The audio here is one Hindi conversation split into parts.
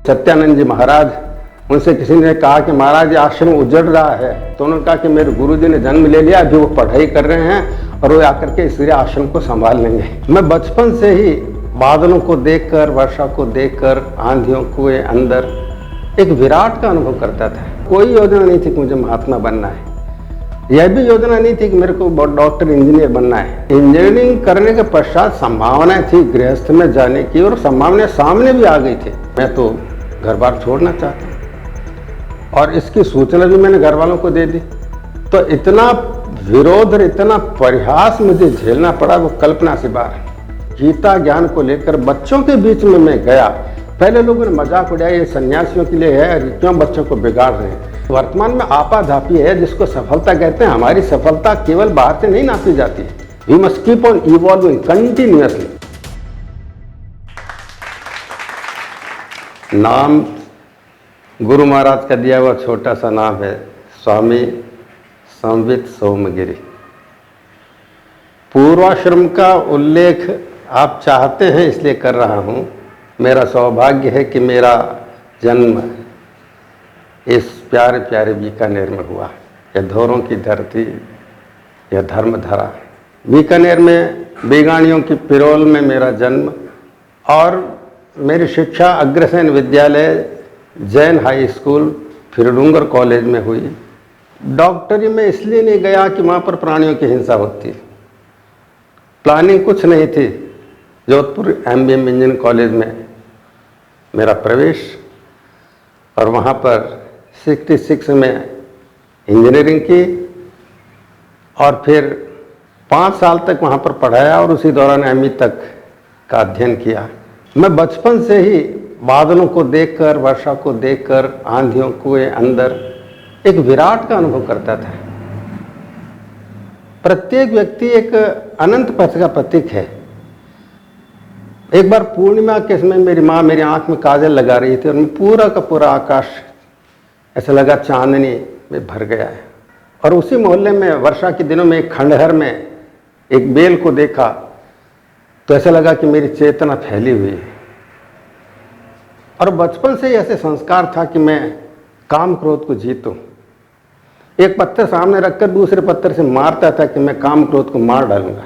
सत्यानंद जी महाराज, उनसे किसी ने कहा कि महाराज ये आश्रम उजड़ रहा है, तो उन्होंने कहा कि मेरे गुरुजी ने जन्म ले लिया, अभी वो पढ़ाई कर रहे हैं और वो आकर के इस आश्रम को संभाल लेंगे। मैं बचपन से ही बादलों को देखकर, वर्षा को देखकर, आंधियों के अंदर एक विराट का अनुभव करता था। कोई योजना नहीं थी कि मुझे महात्मा बनना है, यह भी योजना नहीं थी कि मेरे को डॉक्टर इंजीनियर बनना है। इंजीनियरिंग करने के पश्चात संभावनाएं थी गृहस्थ में जाने की, और संभावनाएं सामने भी आ गई थी। मैं तो घर बार छोड़ना चाहता हूँ और इसकी सूचना भी मैंने घर वालों को दे दी। तो इतना विरोध और इतना परिहास मुझे झेलना पड़ा, वो कल्पना से बाहर। गीता ज्ञान को लेकर बच्चों के बीच में मैं गया, पहले लोगों ने मजाक उड़ाया, ये सन्यासियों के लिए है, क्यों बच्चों को बिगाड़ रहे हैं। वर्तमान में आपाधापी है जिसको सफलता कहते हैं। हमारी सफलता केवल बाहर से नहीं नापी जाती है। We must keep on evolving continuously. नाम गुरु महाराज का दिया हुआ छोटा सा नाम है, स्वामी संवित सोमगिरी। पूर्वाश्रम का उल्लेख आप चाहते हैं इसलिए कर रहा हूँ। मेरा सौभाग्य है कि मेरा जन्म इस प्यारे प्यारे बीकानेर में हुआ। यह धोरों की धरती, यह धर्मधरा। बीकानेर में बेगानियों की पिरोल में मेरा जन्म, और मेरी शिक्षा अग्रसेन विद्यालय, जैन हाई स्कूल, फिर डूंगर कॉलेज में हुई। डॉक्टरी में इसलिए नहीं गया कि वहाँ पर प्राणियों की हिंसा होती। प्लानिंग कुछ नहीं थी। जोधपुर MBM इंजीनियरिंग कॉलेज में मेरा प्रवेश, और वहाँ पर 66 में इंजीनियरिंग की, और फिर 5 साल तक वहाँ पर पढ़ाया और उसी दौरान ME तक का अध्ययन किया। मैं बचपन से ही बादलों को देखकर, वर्षा को देखकर, आंधियों के अंदर एक विराट का अनुभव करता था। प्रत्येक व्यक्ति एक अनंत पथ का प्रतीक है। एक बार पूर्णिमा के समय मेरी माँ मेरी आंख में काजल लगा रही थी, और मैं पूरा का पूरा आकाश ऐसा लगा चांदनी में भर गया है। और उसी मोहल्ले में वर्षा के दिनों में एक खंडहर में एक बेल को देखा, तो ऐसा लगा कि मेरी चेतना फैली हुई है। और बचपन से ही ऐसे संस्कार था कि मैं काम क्रोध को जीतूं। एक पत्थर सामने रखकर दूसरे पत्थर से मारता था कि मैं काम क्रोध को मार डालूंगा।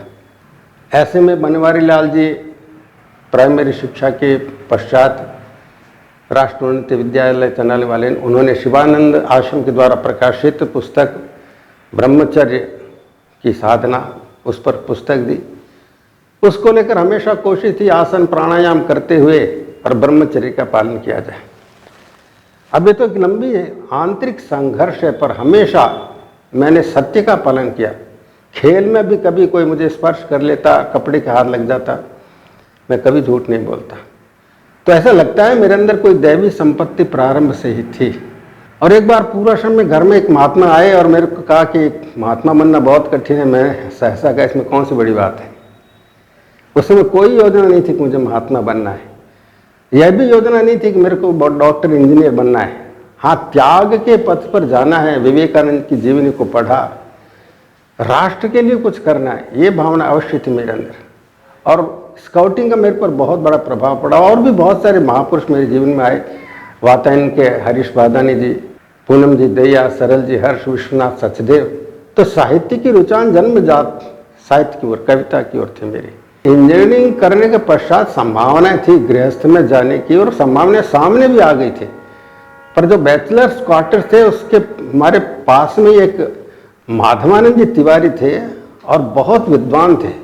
ऐसे में बनवारी लाल जी प्राइमरी शिक्षा के पश्चात राष्ट्रोन्नत विद्यालय चलाने वाले, उन्होंने शिवानंद आश्रम के द्वारा प्रकाशित पुस्तक ब्रह्मचर्य की साधना, उस पर पुस्तक दी। उसको लेकर हमेशा कोशिश थी आसन प्राणायाम करते हुए और ब्रह्मचर्य का पालन किया जाए। अभी तो एक लंबी आंतरिक संघर्ष है, पर हमेशा मैंने सत्य का पालन किया। खेल में भी कभी कोई मुझे स्पर्श कर लेता, कपड़े के हाथ लग जाता, मैं कभी झूठ नहीं बोलता। तो ऐसा लगता है मेरे अंदर कोई दैवी संपत्ति प्रारंभ से ही थी। और एक बार पूर्वाश्रम में घर में एक महात्मा आए और मेरे को कहा कि महात्मा बनना बहुत कठिन है। मैं सहसा कहा इसमें कौन सी बड़ी बात है। उस समय कोई योजना नहीं थी कि मुझे महात्मा बनना है, यह भी योजना नहीं थी कि मेरे को डॉक्टर इंजीनियर बनना है। हाँ, त्याग के पथ पर जाना है, विवेकानंद की जीवनी को पढ़ा, राष्ट्र के लिए कुछ करना है, ये भावना अवश्य थी मेरे अंदर। और स्काउटिंग का मेरे पर बहुत बड़ा प्रभाव पड़ा। और भी बहुत सारे महापुरुष मेरे जीवन में आए, वातायन के हरीश बादानी जी, पूनम जी दैया, सरल जी, हर्ष, विश्वनाथ सचदेव। तो साहित्य की रुझान जन्मजात साहित्य की ओर, कविता की ओर थी मेरी। इंजीनियरिंग करने के पश्चात संभावनाएं थी गृहस्थ में जाने की, और संभावनाएं सामने भी आ गई थी। पर जो बैचलर्स क्वार्टर्स थे उसके हमारे पास में एक माधवानंद जी तिवारी थे, और बहुत विद्वान थे।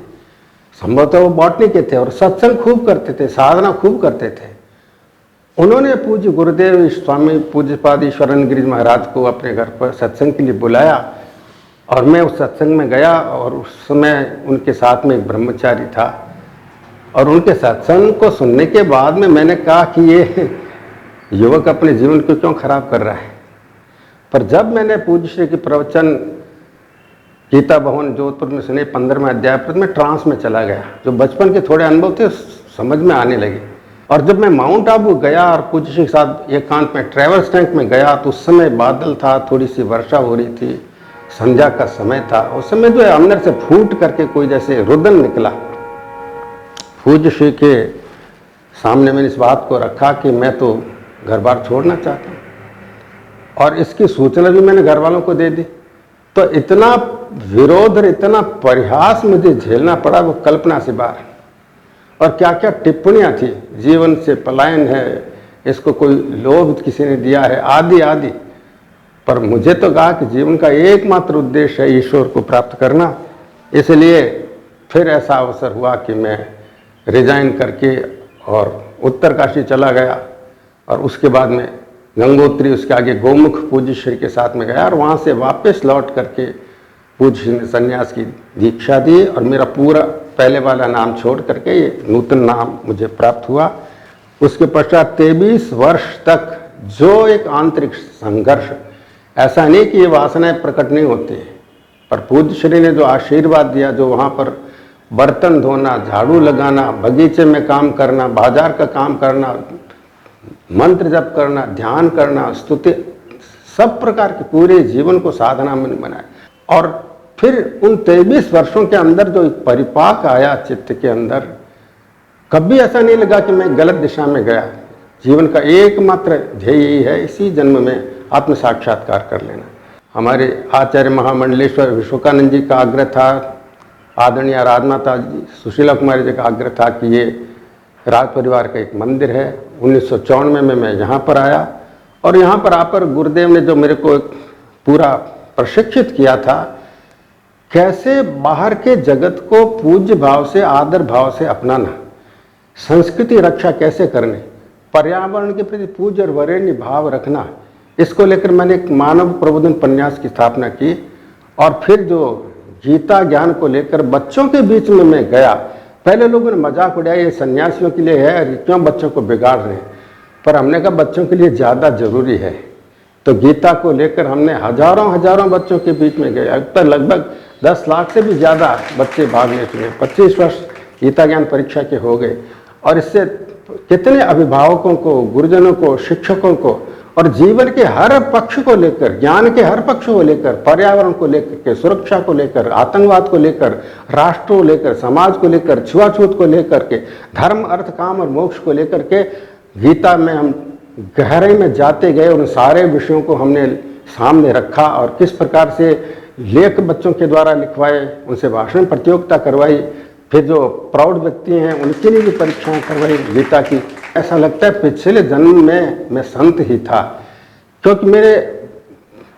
संभवतः वो बॉटनी के थे और सत्संग खूब करते थे, साधना खूब करते थे। उन्होंने पूज्य गुरुदेव स्वामी पूज्यपाद ईश्वरानंद गिरी महाराज को अपने घर पर सत्संग के लिए बुलाया, और मैं उस सत्संग में गया। और उस समय उनके साथ में एक ब्रह्मचारी था, और उनके सत्संग को सुनने के बाद में मैंने कहा कि ये युवक अपने जीवन को क्यों खराब कर रहा है। पर जब मैंने पूज्य श्री के प्रवचन गीता भवन जोधपुर में सुने 15वें अध्याय पर, मैं ट्रांस में चला गया। जो बचपन के थोड़े अनुभव थे समझ में आने लगे। और जब मैं माउंट आबू गया और पूज्य श्री के साथ एकांत में ट्रैवल्स टैंक में गया, तो उस समय बादल था, थोड़ी सी वर्षा हो रही थी, संध्या का समय था। उस समय जो है अंदर से फूट करके कोई जैसे रुदन निकला। पूज्य श्री के सामने मैंने इस बात को रखा कि मैं तो घर बार छोड़ना चाहता हूँ, और इसकी सूचना भी मैंने घर वालों को दे दी। तो इतना विरोध और इतना परिहास मुझे झेलना पड़ा, वो कल्पना से बाहर। और क्या क्या टिप्पणियाँ थी, जीवन से पलायन है, इसको कोई लोभ किसी ने दिया है, आदि आदि। पर मुझे तो कहा कि जीवन का एकमात्र उद्देश्य है ईश्वर को प्राप्त करना। इसलिए फिर ऐसा अवसर हुआ कि मैं रिजाइन करके और उत्तरकाशी चला गया, और उसके बाद में गंगोत्री, उसके आगे गोमुख पूज्य श्री के साथ में गया, और वहाँ से वापस लौट करके पूज्य श्री ने संन्यास की दीक्षा दी, और मेरा पूरा पहले वाला नाम छोड़ करके ये नूतन नाम मुझे प्राप्त हुआ। उसके पश्चात 23 वर्ष तक जो एक आंतरिक संघर्ष, ऐसा नहीं कि ये वासनाएं प्रकट नहीं होती, पर पूज्य श्री ने जो आशीर्वाद दिया, जो वहाँ पर बर्तन धोना, झाड़ू लगाना, बगीचे में काम करना, बाजार का काम करना, मंत्र जप करना, ध्यान करना, स्तुति, सब प्रकार के पूरे जीवन को साधना में बनाए। और फिर उन 23 वर्षों के अंदर जो एक परिपाक आया चित्त के अंदर, कभी ऐसा नहीं लगा कि मैं गलत दिशा में गया। जीवन का एकमात्र ध्येय यही है, इसी जन्म में आत्म साक्षात्कार कर लेना। हमारे आचार्य महामंडलेश्वर विश्वकानंद जी का आग्रह था, आदरणीय आराधनाता जी सुशीला कुमारी जी का आग्रह था कि ये राज परिवार का एक मंदिर है। 1994 में मैं यहाँ पर आया, और यहाँ पर आकर गुरुदेव ने जो मेरे को एक पूरा प्रशिक्षित किया था, कैसे बाहर के जगत को पूज्य भाव से, आदर भाव से अपनाना, संस्कृति रक्षा कैसे करने, पर्यावरण के प्रति पूज्य और वरेण्य भाव रखना, इसको लेकर मैंने एक मानव प्रबोधन प्रन्यास की स्थापना की। और फिर जो गीता ज्ञान को लेकर बच्चों के बीच में मैं गया, पहले लोगों ने मजाक उड़ाया, ये सन्यासियों के लिए है, क्यों बच्चों को बिगाड़ रहे हैं, पर हमने कहा बच्चों के लिए ज़्यादा जरूरी है। तो गीता को लेकर हमने हजारों बच्चों के बीच में गए। अब तक लगभग 10 लाख से भी ज़्यादा बच्चे भाग ले चुके हैं। 25 वर्ष गीता ज्ञान परीक्षा के हो गए, और इससे कितने अभिभावकों को, गुरुजनों को, शिक्षकों को, और जीवन के हर पक्ष को लेकर, ज्ञान के हर पक्ष को लेकर, पर्यावरण को लेकर के, सुरक्षा को लेकर, आतंकवाद को लेकर, राष्ट्र को लेकर, समाज को लेकर, छुआछूत को लेकर के, धर्म अर्थ काम और मोक्ष को लेकर के गीता में हम गहराई में जाते गए। उन सारे विषयों को हमने सामने रखा, और किस प्रकार से लेख बच्चों के द्वारा लिखवाए, उनसे भाषण प्रतियोगिता करवाई, फिर जो प्रौढ़ व्यक्ति हैं उनके लिए भी परीक्षाएं करवाई गीता की। ऐसा लगता है पिछले जन्म में मैं संत ही था, क्योंकि मेरे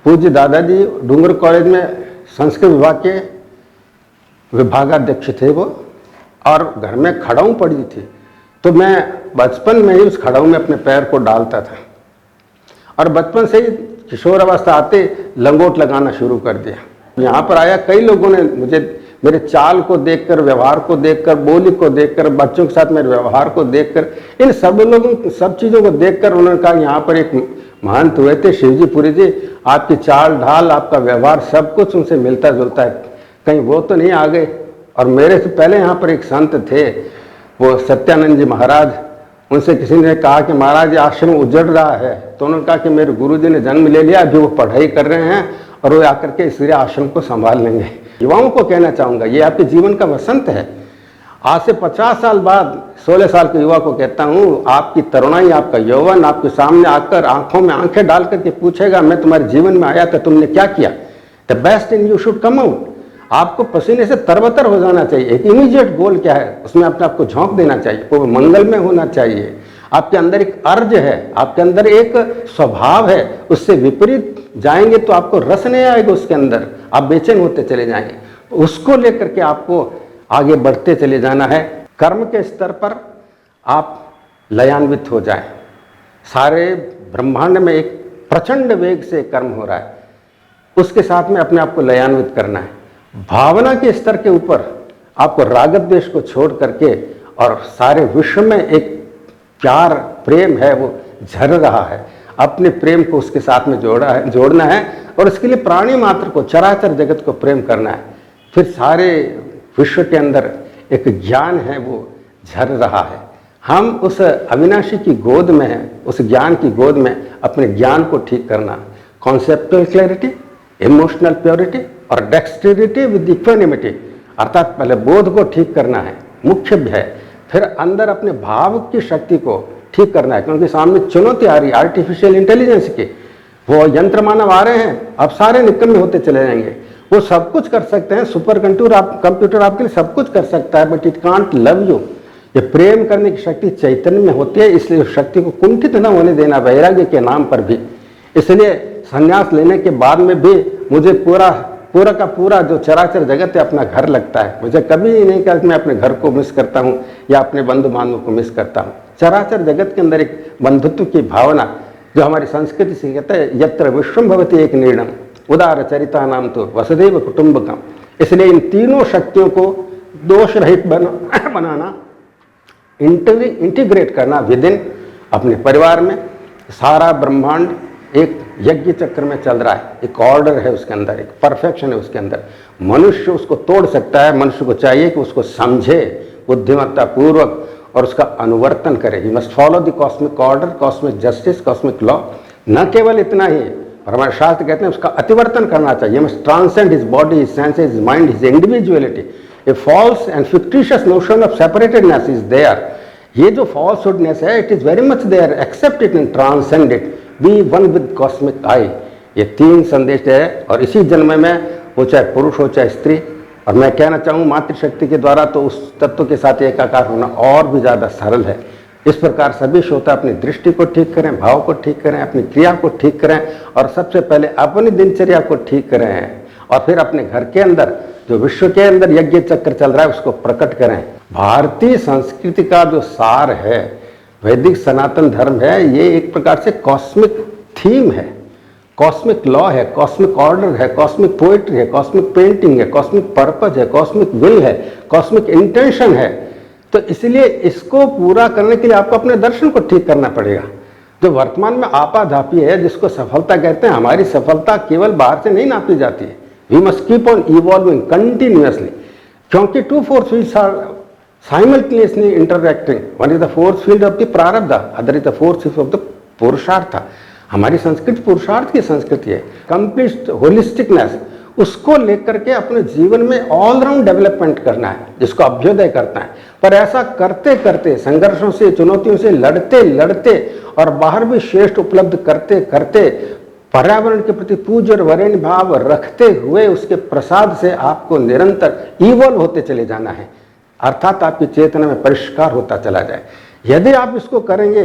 पूज्य दादाजी डूंगर कॉलेज में संस्कृत विभाग के विभागाध्यक्ष थे वो, और घर में खड़ाऊ पड़ी थी, तो मैं बचपन में ही उस खड़ाऊ में अपने पैर को डालता था, और बचपन से ही किशोर अवस्था आते लंगोट लगाना शुरू कर दिया। यहाँ पर आया, कई लोगों ने मुझे मेरे चाल को देखकर, व्यवहार को देखकर, बोली को देखकर, बच्चों के साथ मेरे व्यवहार को देखकर, इन सब लोगों, सब चीज़ों को देखकर उन्होंने कहा, यहाँ पर एक महंत हुए थे शिवजी पुरी जी, आपकी चाल ढाल, आपका व्यवहार सब कुछ उनसे मिलता जुलता है, कहीं वो तो नहीं आ गए। और मेरे से पहले यहाँ पर एक संत थे, वो सत्यानंद जी महाराज, उनसे किसी ने कहा कि महाराज आश्रम उजड़ रहा है, तो उन्होंने कहा कि मेरे गुरु जी ने जन्म ले लिया, अभी वो पढ़ाई कर रहे हैं, और वो आकर के इसलिए आश्रम को संभाल लेंगे। युवाओं को कहना चाहूँगा, ये आपके जीवन का वसंत है। आज से 50 साल बाद 16 साल के युवा को कहता हूँ, आपकी तरुणाई, आपका यौवन आपके सामने आकर आंखों में आंखें डाल करके पूछेगा, मैं तुम्हारे जीवन में आया था, तुमने क्या किया? The best in you should come out. आपको पसीने से तरबतर हो जाना चाहिए। एक इमीडिएट गोल क्या है, उसमें अपने आपको झोंक देना चाहिए, वो मंगल में होना चाहिए। आपके अंदर एक अर्ज है, आपके अंदर एक स्वभाव है, उससे विपरीत जाएंगे तो आपको रस नहीं आएगा उसके अंदर, आप बेचैन होते चले जाएंगे। उसको लेकर के आपको आगे बढ़ते चले जाना है। कर्म के स्तर पर आप लयान्वित हो जाएं। सारे ब्रह्मांड में एक प्रचंड वेग से कर्म हो रहा है, उसके साथ में अपने आप को लयान्वित करना है। भावना के स्तर के ऊपर आपको राग द्वेष को छोड़ करके, और सारे विश्व में एक प्यार प्रेम है वो झर रहा है, अपने प्रेम को उसके साथ में जोड़ना है, और उसके लिए प्राणी मात्र को, चराचर जगत को प्रेम करना है। फिर सारे विश्व के अंदर एक ज्ञान है वो झर रहा है। हम उस अविनाशी की गोद में हैं, उस ज्ञान की गोद में अपने ज्ञान को ठीक करना, कॉन्सेप्चुअल क्लैरिटी, इमोशनल प्योरिटी और डेक्सटेरिटी विद इक्वानिमिटी, अर्थात पहले बोध को ठीक करना है, मुख्य है। फिर अंदर अपने भाव की शक्ति को ठीक करना है, क्योंकि सामने चुनौती आ रही है आर्टिफिशियल इंटेलिजेंस की। वो यंत्र मानव आ रहे हैं, अब सारे निकम्मे होते चले जाएंगे। वो सब कुछ कर सकते हैं, सुपर कंप्यूटर आपके लिए सब कुछ कर सकता है, but it can't love you. ये प्रेम करने की शक्ति चैतन्य में होती है, इसलिए उस शक्ति को कुंठित न होने देना वैराग्य के नाम पर भी। इसलिए संन्यास लेने के बाद में भी मुझे पूरा का पूरा जो चराचर जगत है अपना घर लगता है। मुझे कभी नहीं कहा कि मैं अपने घर को मिस करता हूँ या अपने बंधु बांधवों को मिस करता हूँ। चराचर जगत के अंदर एक बंधुत्व की भावना जो हमारी संस्कृति से कहते हैं, यत्र विश्वम भवति एक निर्णम उदार चरिता नाम तो वसुधैव कुटुंबकम। इसलिए इन तीनों शक्तियों को दोष रहित बनाना, इंटीग्रेट करना विदिन अपने परिवार में। सारा ब्रह्मांड एक यज्ञ चक्र में चल रहा है, एक ऑर्डर है उसके अंदर, एक परफेक्शन है उसके अंदर। मनुष्य उसको तोड़ सकता है, मनुष्य को चाहिए कि उसको समझे बुद्धिमत्ता पूर्वक और उसका अनुवर्तन करे। He must follow the cosmic order, cosmic justice, cosmic law. न केवल इतना ही, पर हमारे शास्त्र कहते हैं उसका अतिवर्तन करना चाहिए। Must transcend his body, his senses, his mind, his individuality. A false and fictitious notion of separatedness is there. ये जो फॉल्सहुडनेस है, it is very much there, accept it and transcend it, be one with cosmic I. ये तीन संदेश है, और इसी जन्म में वो चाहे पुरुष हो चाहे स्त्री। और मैं कहना चाहूँ मातृशक्ति के द्वारा तो उस तत्व के साथ एकाकार होना और भी ज़्यादा सरल है। इस प्रकार सभी श्रोता अपनी दृष्टि को ठीक करें, भाव को ठीक करें, अपनी क्रिया को ठीक करें, और सबसे पहले अपनी दिनचर्या को ठीक करें, और फिर अपने घर के अंदर जो विश्व के अंदर यज्ञ चक्र चल रहा है उसको प्रकट करें। भारतीय संस्कृति का जो सार है, वैदिक सनातन धर्म है, ये एक प्रकार से कॉस्मिक थीम है, कॉस्मिक लॉ है, कॉस्मिक ऑर्डर है, कॉस्मिक पोएट्री है, कॉस्मिक पेंटिंग है, कॉस्मिक पर्पज है, कॉस्मिक विल है, कॉस्मिक इंटेंशन है। तो इसलिए इसको पूरा करने के लिए आपको अपने दर्शन को ठीक करना पड़ेगा। जो वर्तमान में आपाधापी है, जिसको सफलता कहते हैं, हमारी सफलता केवल बाहर से नहीं नापी जाती है। We must keep on evolving continuously, क्योंकि two force fields are simultaneously interacting. One is the force field of the prarabdha, other is the force field of the पुरुषार्थ। हमारी संस्कृति पुरुषार्थ की संस्कृति है। कंप्लीट होलिस्टिकनेस, उसको लेकर के अपने जीवन में ऑलराउंड डेवलपमेंट करना है, जिसको अभ्युदय करना है। पर ऐसा करते करते, संघर्षों से, चुनौतियों से लड़ते लड़ते और बाहर भी श्रेष्ठ उपलब्ध करते करते, पर्यावरण के प्रति पूज्य और वरेण्य भाव रखते हुए उसके प्रसाद से आपको निरंतर इवॉल्व होते चले जाना है, अर्थात आपकी चेतना में परिष्कार होता चला जाए। यदि आप इसको करेंगे,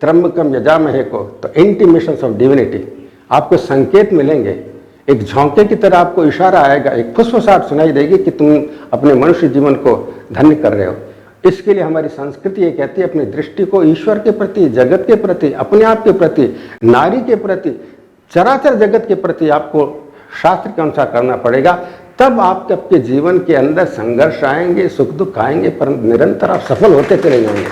त्र्यंबकम यजामहे को, तो इंटीमेशंस ऑफ डिविनिटी, आपको संकेत मिलेंगे, एक झोंके की तरह आपको इशारा आएगा, एक फुसफुसाहट सुनाई देगी कि तुम अपने मनुष्य जीवन को धन्य कर रहे हो। इसके लिए हमारी संस्कृति ये कहती है, अपनी दृष्टि को ईश्वर के प्रति, जगत के प्रति, अपने आप के प्रति, नारी के प्रति, चराचर जगत के प्रति आपको शास्त्र के अनुसार करना पड़ेगा। तब आपके जीवन के अंदर संघर्ष आएंगे, सुख दुख आएंगे, पर निरंतर आप सफल होते चले जाएंगे।